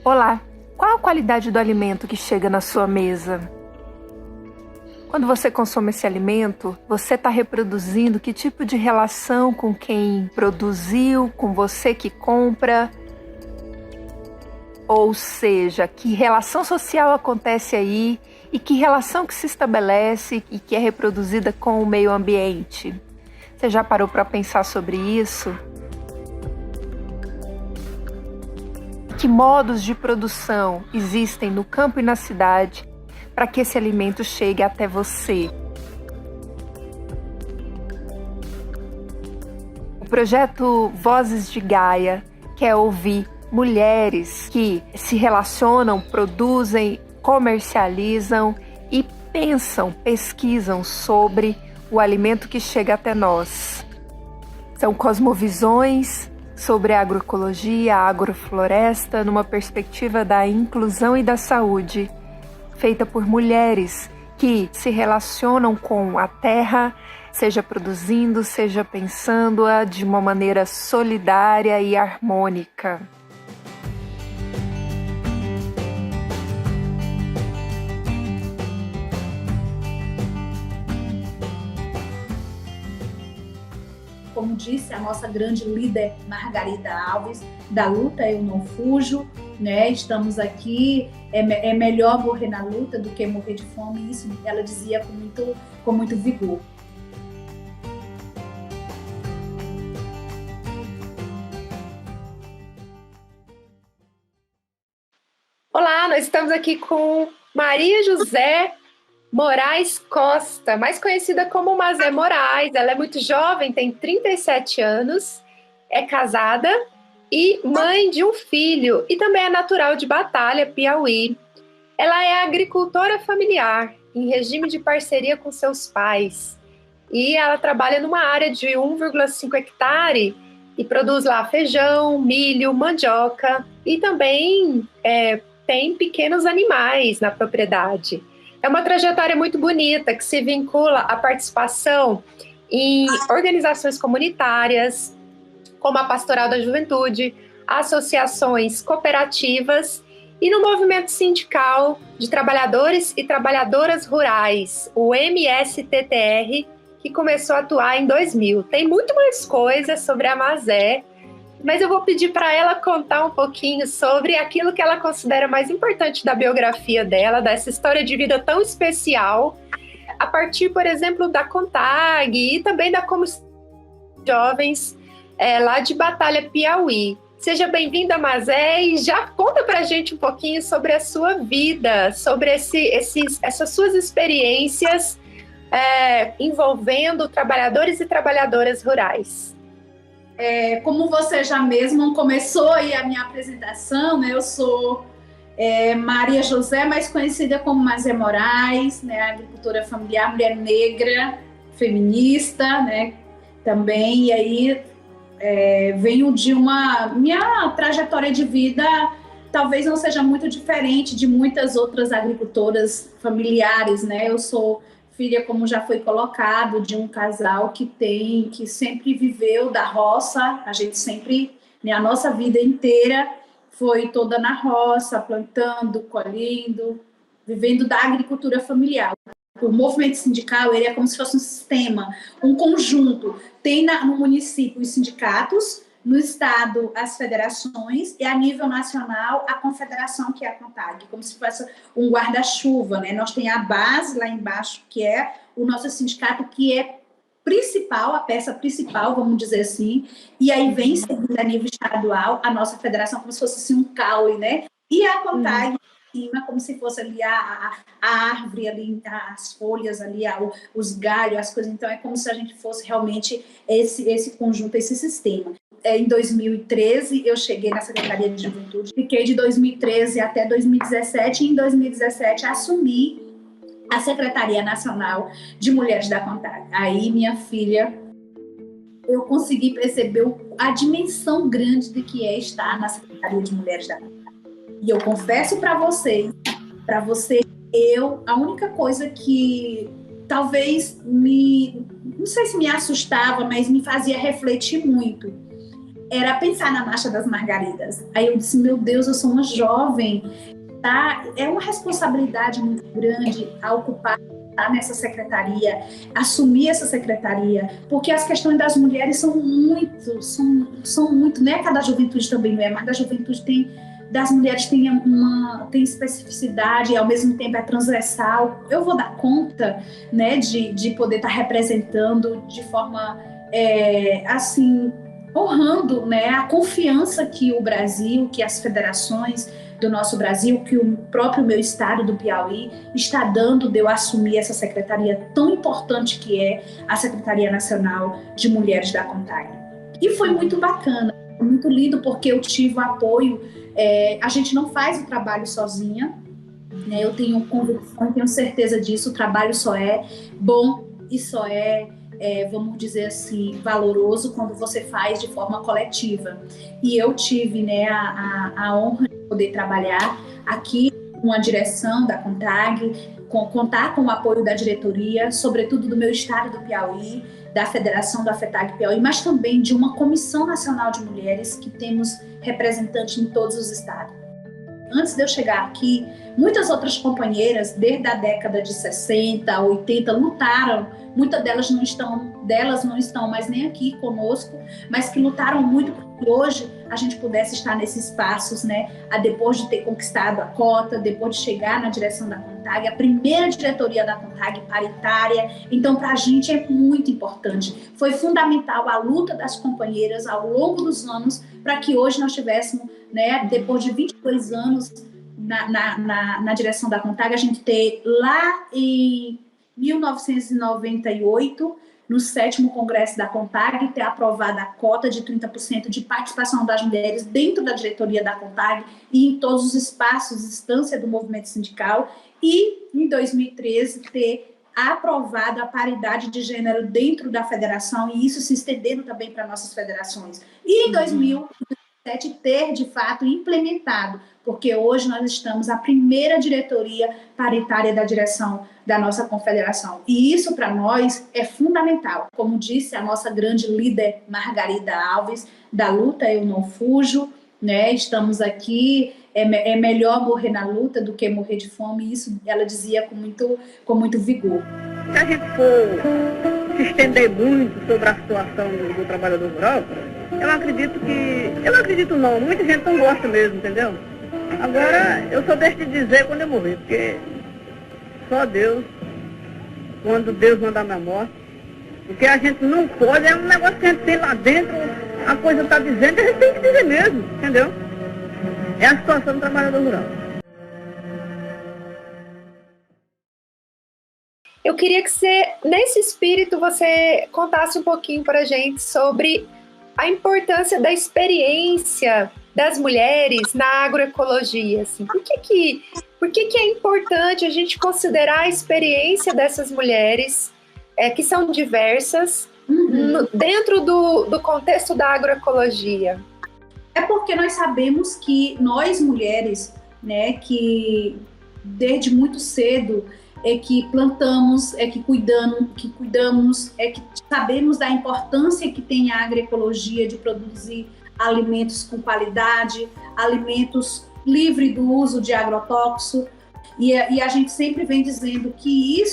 Olá, qual a qualidade do alimento que chega na sua mesa? Quando você consome esse alimento, você está reproduzindo que tipo de relação com quem produziu, com você que compra? Ou seja, que relação social acontece aí e que relação que se estabelece e que é reproduzida com o meio ambiente? Você já parou para pensar sobre isso? Que modos de produção existem no campo e na cidade para que esse alimento chegue até você? O projeto Vozes de Gaia quer ouvir mulheres que se relacionam, produzem, comercializam e pensam, pesquisam sobre o alimento que chega até nós. São cosmovisões sobre a agroecologia, a agrofloresta, numa perspectiva da inclusão e da saúde, feita por mulheres que se relacionam com a terra, seja produzindo, seja pensando-a de uma maneira solidária e harmônica. Como disse a nossa grande líder Margarida Alves, da luta eu não fujo, né? Estamos aqui, é melhor morrer na luta do que morrer de fome, isso ela dizia com muito vigor. Olá, nós estamos aqui com Maria José Moraes Costa, mais conhecida como Mazé Moraes. Ela é muito jovem, tem 37 anos, é casada e mãe de um filho e também é natural de Batalha, Piauí. Ela é agricultora familiar, em regime de parceria com seus pais. E ela trabalha numa área de 1,5 hectare e produz lá feijão, milho, mandioca e também tem pequenos animais na propriedade. É uma trajetória muito bonita que se vincula à participação em organizações comunitárias, como a Pastoral da Juventude, associações cooperativas e no movimento sindical de trabalhadores e trabalhadoras rurais, o MSTTR, que começou a atuar em 2000. Tem muito mais coisas sobre a Mazé, mas eu vou pedir para ela contar um pouquinho sobre aquilo que ela considera mais importante da biografia dela, dessa história de vida tão especial, a partir, por exemplo, da CONTAG e também da Comissão de Jovens lá de Batalha, Piauí. Seja bem-vinda, Mazé, e já conta para a gente um pouquinho sobre a sua vida, sobre essas suas experiências envolvendo trabalhadores e trabalhadoras rurais. Como você já mesmo começou aí a minha apresentação, né? Eu sou Maria José, mais conhecida como Mazé Moraes, né? Agricultora familiar, mulher negra, feminista, né? Também, e aí venho de minha trajetória de vida talvez não seja muito diferente de muitas outras agricultoras familiares, né? Eu sou filha, como já foi colocado, de um casal que sempre viveu da roça. A gente sempre, né, a nossa vida inteira foi toda na roça, plantando, colhendo, vivendo da agricultura familiar. O movimento sindical, ele é como se fosse um sistema, um conjunto. Tem no município os sindicatos, no estado as federações e a nível nacional a confederação, que é a CONTAG, como se fosse um guarda-chuva, né? Nós tem a base lá embaixo, que é o nosso sindicato, que é principal, a peça principal, vamos dizer assim, e aí vem seguindo a nível estadual a nossa federação, como se fosse assim, um caule, né? E a CONTAG como se fosse ali a árvore, ali, as folhas ali, os galhos, as coisas. Então, é como se a gente fosse realmente esse conjunto, esse sistema. Em 2013, eu cheguei na Secretaria de Juventude, fiquei de 2013 até 2017, e em 2017 assumi a Secretaria Nacional de Mulheres da CONTAG. Aí, minha filha, eu consegui perceber a dimensão grande de que é estar na Secretaria de Mulheres da CONTAG. E eu confesso para você, a única coisa que talvez não sei se me assustava, mas me fazia refletir muito, era pensar na Marcha das Margaridas. Aí eu disse, meu Deus, eu sou uma jovem, tá? É uma responsabilidade muito grande a ocupar nessa secretaria, assumir essa secretaria, porque as questões das mulheres são muito, não é que a da juventude também não é, mas da juventude das mulheres tem especificidade e ao mesmo tempo é transversal. Eu vou dar conta, né, de poder estar representando de forma, assim, honrando, né, a confiança que o Brasil, que as federações do nosso Brasil, que o próprio meu estado do Piauí está dando de eu assumir essa secretaria tão importante que é a Secretaria Nacional de Mulheres da CONTAG. E foi muito bacana, muito lindo, porque eu tive o apoio. A gente não faz o trabalho sozinha, né? Eu tenho convicção, tenho certeza disso. O trabalho só é bom e só vamos dizer assim, valoroso quando você faz de forma coletiva. E eu tive, né, a honra de poder trabalhar aqui com a direção da CONTAG, contar com o apoio da diretoria, sobretudo do meu estado do Piauí, da Federação da FETAG Piauí, mas também de uma Comissão Nacional de Mulheres, que temos representantes em todos os estados. Antes de eu chegar aqui, muitas outras companheiras, desde a década de 60, 80, lutaram. Muitas delas não estão mais nem aqui conosco, mas que lutaram muito para que hoje a gente pudesse estar nesses passos, né? Depois de ter conquistado a cota, depois de chegar na direção da CONTAG, a primeira diretoria da CONTAG paritária. Então, para a gente é muito importante. Foi fundamental a luta das companheiras ao longo dos anos para que hoje nós tivéssemos, né, depois de 22 anos na direção da CONTAG, a gente ter lá em 1998, no 7º Congresso da CONTAG, ter aprovado a cota de 30% de participação das mulheres dentro da diretoria da CONTAG e em todos os espaços, instância do movimento sindical, e em 2013 ter aprovado a paridade de gênero dentro da federação, e isso se estendendo também para nossas federações. E em 2017 ter, de fato, implementado, porque hoje nós estamos a primeira diretoria paritária da direção da nossa confederação. E isso, para nós, é fundamental. Como disse a nossa grande líder, Margarida Alves, da luta eu não fujo, né? Estamos aqui, é melhor morrer na luta do que morrer de fome, e isso ela dizia com muito vigor. Se a gente for se estender muito sobre a situação do trabalhador rural, eu acredito não, muita gente não gosta mesmo, entendeu? Agora, eu só deixo de dizer quando eu morrer, porque só Deus, quando Deus mandar minha morte, porque a gente não pode, é um negócio que a gente tem lá dentro, a coisa está dizendo, a gente tem que dizer mesmo, entendeu? É a situação do trabalhador rural. Eu queria que você, nesse espírito, você contasse um pouquinho para a gente sobre a importância da experiência das mulheres na agroecologia. Assim. Por que é importante a gente considerar a experiência dessas mulheres, que são diversas, dentro do contexto da agroecologia? É porque nós sabemos que nós, mulheres, né, que desde muito cedo que plantamos, que cuidamos, que sabemos da importância que tem a agroecologia de produzir alimentos com qualidade, alimentos livres do uso de agrotóxico, e a gente sempre vem dizendo que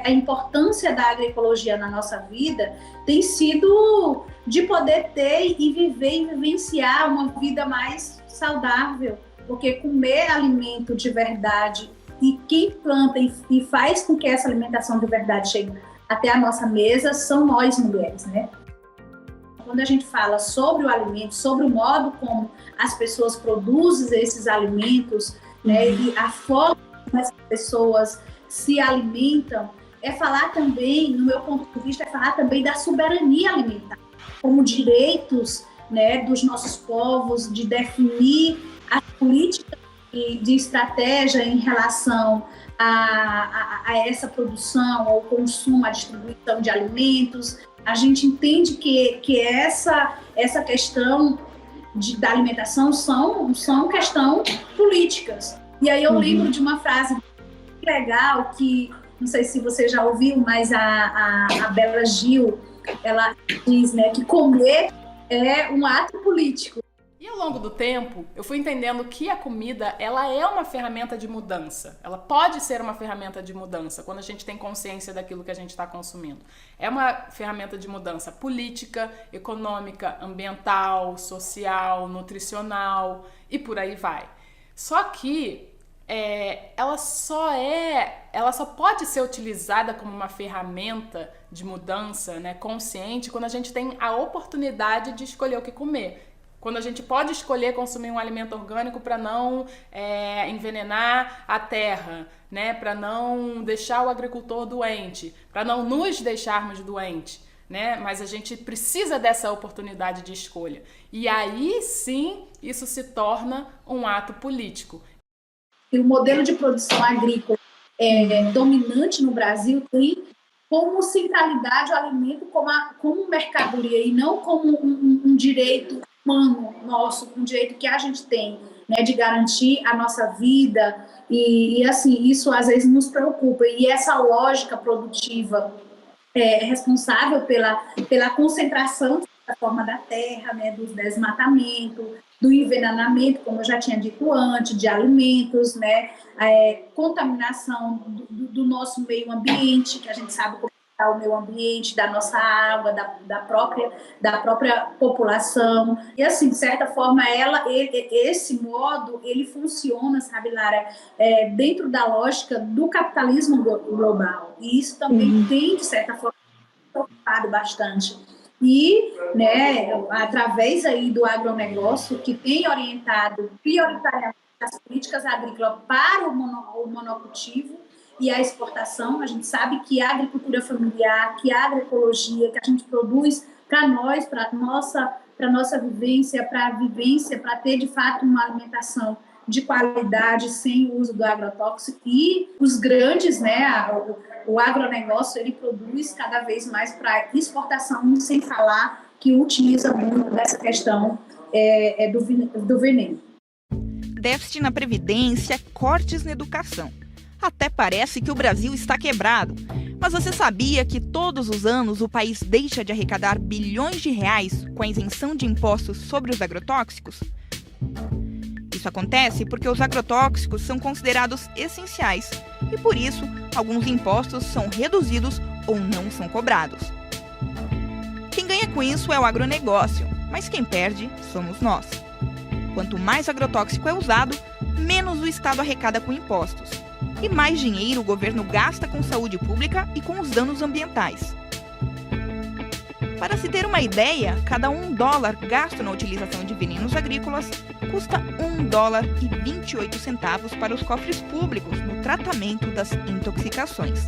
a importância da agroecologia na nossa vida tem sido de poder ter e viver e vivenciar uma vida mais saudável, porque comer alimento de verdade e quem planta e faz com que essa alimentação de verdade chegue até a nossa mesa são nós mulheres, né? Quando a gente fala sobre o alimento, sobre o modo como as pessoas produzem esses alimentos, né, e a forma como as pessoas se alimentam, é falar também, no meu ponto de vista, é falar também da soberania alimentar, como direitos, né, dos nossos povos, de definir as políticas de estratégia em relação a essa produção, ao consumo, à distribuição de alimentos. A gente entende que essa questão da alimentação são questão políticas. E aí eu lembro de uma frase legal que, não sei se você já ouviu, mas a Bela Gil, ela diz, né, que comer é um ato político. E ao longo do tempo, eu fui entendendo que a comida, ela é uma ferramenta de mudança. Ela pode ser uma ferramenta de mudança quando a gente tem consciência daquilo que a gente está consumindo. É uma ferramenta de mudança política, econômica, ambiental, social, nutricional e por aí vai. Só que ela só pode ser utilizada como uma ferramenta de mudança, né, consciente, quando a gente tem a oportunidade de escolher o que comer. Quando a gente pode escolher consumir um alimento orgânico para não envenenar a terra, né? Para não deixar o agricultor doente, para não nos deixarmos doentes, né? Mas a gente precisa dessa oportunidade de escolha. E aí sim isso se torna um ato político. E o modelo de produção agrícola dominante no Brasil tem como centralidade o alimento como mercadoria e não como um direito humano nosso, um direito que a gente tem, né, de garantir a nossa vida e assim, isso às vezes nos preocupa. E essa lógica produtiva é responsável pela concentração da forma da terra, né, do desmatamento, do envenenamento, como eu já tinha dito antes, de alimentos, né, contaminação do nosso meio ambiente, que a gente sabe como está o meio ambiente, da nossa água, da própria população. E assim, de certa forma, esse modo, ele funciona, sabe, Lara, dentro da lógica do capitalismo global. E isso também tem, de certa forma, preocupado bastante. E, né, através aí do agronegócio, que tem orientado prioritariamente as políticas agrícolas para o monocultivo e a exportação, a gente sabe que a agricultura familiar, que a agroecologia, que a gente produz para nós, para nossa vivência, para ter, de fato, uma alimentação de qualidade, sem o uso do agrotóxico. E os grandes, né, o agronegócio, ele produz cada vez mais para exportação, sem falar que utiliza muito dessa questão do veneno. Déficit na Previdência, cortes na educação. Até parece que o Brasil está quebrado. Mas você sabia que todos os anos o país deixa de arrecadar bilhões de reais com a isenção de impostos sobre os agrotóxicos? Isso acontece porque os agrotóxicos são considerados essenciais e, por isso, alguns impostos são reduzidos ou não são cobrados. Quem ganha com isso é o agronegócio, mas quem perde somos nós. Quanto mais agrotóxico é usado, menos o Estado arrecada com impostos. E mais dinheiro o governo gasta com saúde pública e com os danos ambientais. Para se ter uma ideia, cada $1 gasto na utilização de venenos agrícolas custa $1,28 para os cofres públicos no tratamento das intoxicações.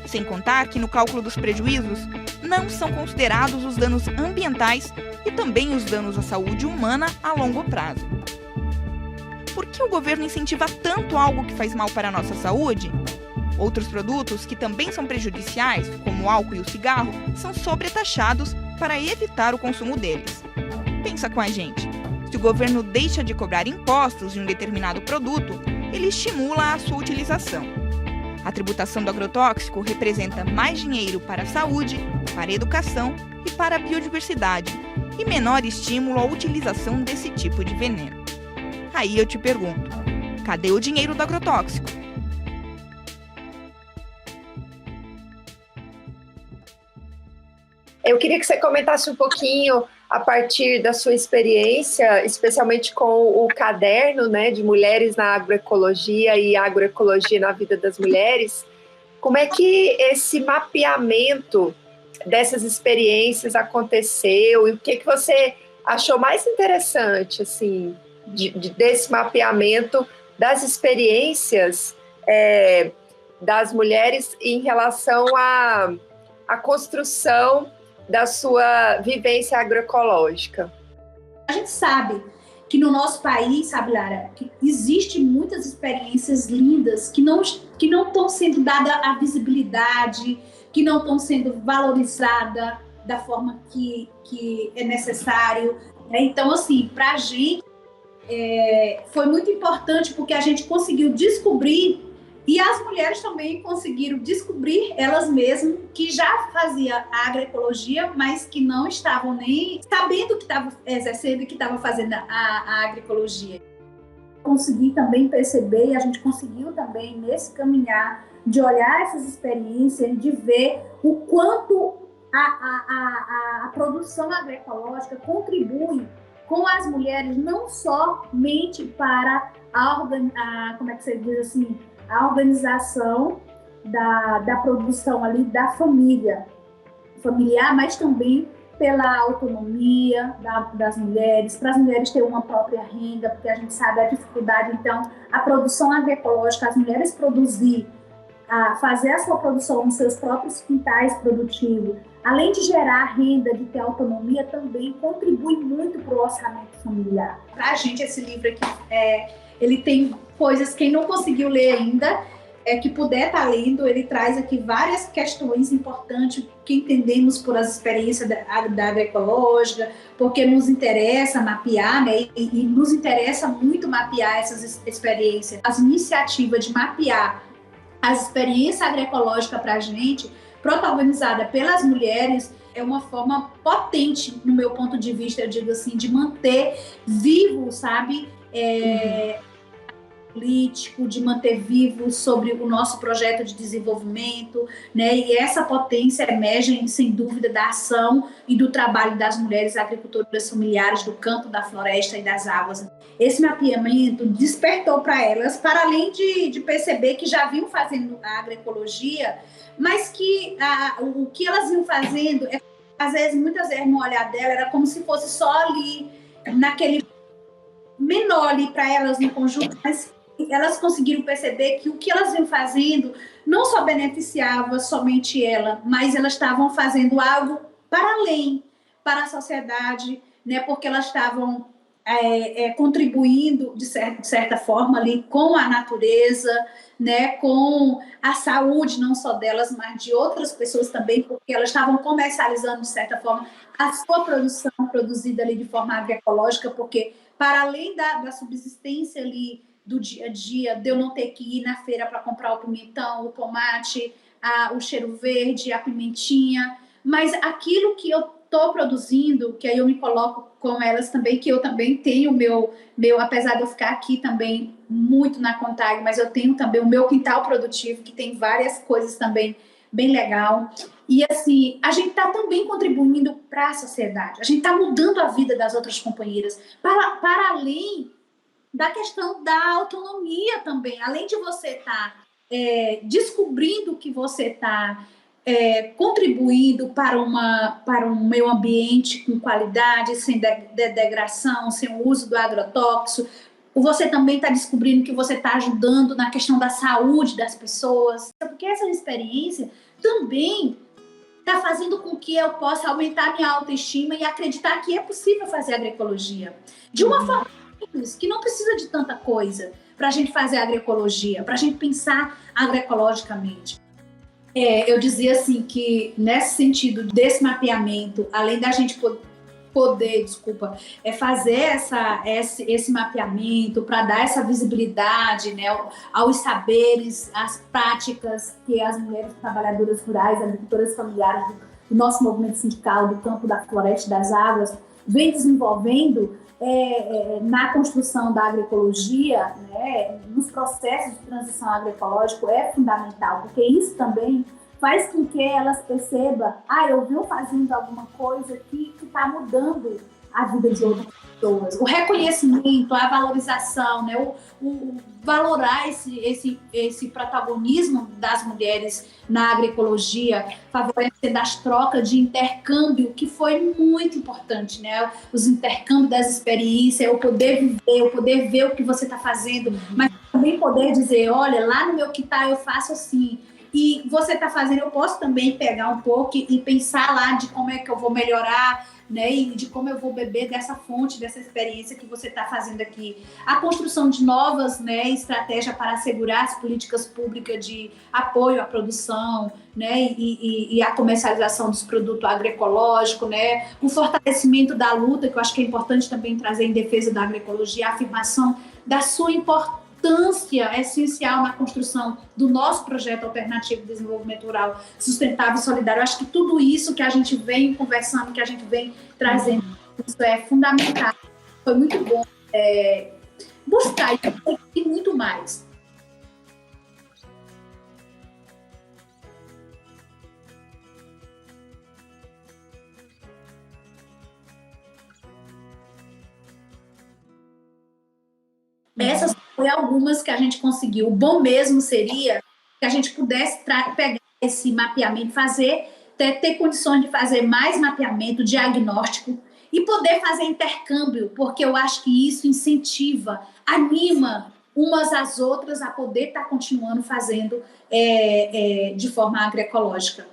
Sem contar que no cálculo dos prejuízos não são considerados os danos ambientais e também os danos à saúde humana a longo prazo. Por que o governo incentiva tanto algo que faz mal para a nossa saúde? Outros produtos que também são prejudiciais, como o álcool e o cigarro, são sobretaxados para evitar o consumo deles. Pensa com a gente. Se o governo deixa de cobrar impostos de um determinado produto, ele estimula a sua utilização. A tributação do agrotóxico representa mais dinheiro para a saúde, para a educação e para a biodiversidade, e menor estímulo à utilização desse tipo de veneno. Aí eu te pergunto, cadê o dinheiro do agrotóxico? Eu queria que você comentasse um pouquinho, a partir da sua experiência, especialmente com o caderno, né, de Mulheres na Agroecologia e Agroecologia na Vida das Mulheres, como é que esse mapeamento dessas experiências aconteceu e o que você achou mais interessante, assim, desse mapeamento das experiências das mulheres em relação à construção da sua vivência agroecológica? A gente sabe que no nosso país, sabe, Lara, que existem muitas experiências lindas que não estão sendo dada a visibilidade, que não estão sendo valorizadas da forma que é necessário. Então, assim, para a gente foi muito importante porque a gente conseguiu descobrir E as mulheres também conseguiram descobrir elas mesmas que já faziam a agroecologia, mas que não estavam nem sabendo que estavam exercendo e que estavam fazendo a agroecologia. Consegui também perceber, e a gente conseguiu também nesse caminhar, de olhar essas experiências, de ver o quanto a produção agroecológica contribui com as mulheres, não somente para como é que você diz assim, a organização da produção ali da família familiar, mas também pela autonomia das mulheres, para as mulheres terem uma própria renda, porque a gente sabe a dificuldade. Então, a produção agroecológica, as mulheres fazer a sua produção nos seus próprios quintais produtivos, além de gerar renda, de ter autonomia, também contribui muito para o orçamento familiar. Para a gente, esse livro aqui, ele tem coisas, quem não conseguiu ler ainda, que puder estar lendo, ele traz aqui várias questões importantes que entendemos por as experiências da agroecológica, porque nos interessa mapear, né, e nos interessa muito mapear essas experiências. As iniciativas de mapear as experiências agroecológicas para a gente, protagonizada pelas mulheres, é uma forma potente, no meu ponto de vista, eu digo assim, de manter vivo, sabe, político, de manter vivo sobre o nosso projeto de desenvolvimento, né? E essa potência emerge, sem dúvida, da ação e do trabalho das mulheres agricultoras familiares do campo, da floresta e das águas. Esse mapeamento despertou para elas, para além de perceber que já vinham fazendo a agroecologia, mas que o que elas iam fazendo, às vezes, muitas vezes, no olhar dela, era como se fosse só ali, naquele menor ali para elas no conjunto, mas elas conseguiram perceber que o que elas iam fazendo não só beneficiava somente ela, mas elas estavam fazendo algo para além, para a sociedade, né? Porque elas estavam contribuindo de certa forma ali com a natureza, né? Com a saúde não só delas, mas de outras pessoas também, porque elas estavam comercializando de certa forma a sua produção produzida ali de forma agroecológica, porque para além da subsistência ali do dia a dia, de eu não ter que ir na feira para comprar o pimentão, o tomate, o cheiro verde, a pimentinha, mas aquilo que eu estou produzindo, que aí eu me coloco com elas também, que eu também tenho meu, apesar de eu ficar aqui também muito na Contag, mas eu tenho também o meu quintal produtivo, que tem várias coisas também bem legal. E assim, a gente está também contribuindo para a sociedade, a gente está mudando a vida das outras companheiras, para além da questão da autonomia também, além de você estar descobrindo que você está contribuindo para um meio ambiente com qualidade, sem degradação, sem o uso do agrotóxico, você também está descobrindo que você está ajudando na questão da saúde das pessoas, porque essa experiência também está fazendo com que eu possa aumentar minha autoestima e acreditar que é possível fazer agroecologia de uma forma que não precisa de tanta coisa para a gente fazer agroecologia, para a gente pensar agroecologicamente. Eu dizia assim que nesse sentido desse mapeamento, além da gente poder fazer esse mapeamento para dar essa visibilidade, né, aos saberes, às práticas que as mulheres trabalhadoras rurais, agricultoras familiares do nosso movimento sindical do campo, da floresta e das águas vem desenvolvendo na construção da agroecologia, né, nos processos de transição agroecológica é fundamental, porque isso também faz com que elas percebam, eu venho fazendo alguma coisa que está mudando a vida de outras pessoas. O reconhecimento, a valorização, né, o valorar esse protagonismo das mulheres na agroecologia, favorecendo as trocas de intercâmbio, que foi muito importante, né? Os intercâmbios das experiências, eu poder viver, eu poder ver o que você está fazendo, mas também poder dizer, olha, lá no meu quintal eu faço assim, e você está fazendo, eu posso também pegar um pouco e pensar lá de como é que eu vou melhorar, né, e de como eu vou beber dessa fonte, dessa experiência que você está fazendo aqui. A construção de novas, né, estratégias para assegurar as políticas públicas de apoio à produção, né, e a comercialização dos produtos agroecológicos, né, o fortalecimento da luta, que eu acho que é importante também trazer em defesa da agroecologia, a afirmação da sua importância importância essencial na construção do nosso projeto alternativo de desenvolvimento rural sustentável e solidário. Eu acho que tudo isso que a gente vem conversando, que a gente vem trazendo, isso é fundamental. Foi muito bom buscar e muito mais. Essas foram algumas que a gente conseguiu. O bom mesmo seria que a gente pudesse pegar esse mapeamento, ter condições de fazer mais mapeamento, diagnóstico e poder fazer intercâmbio, porque eu acho que isso incentiva, anima umas às outras a poder estar continuando fazendo de forma agroecológica.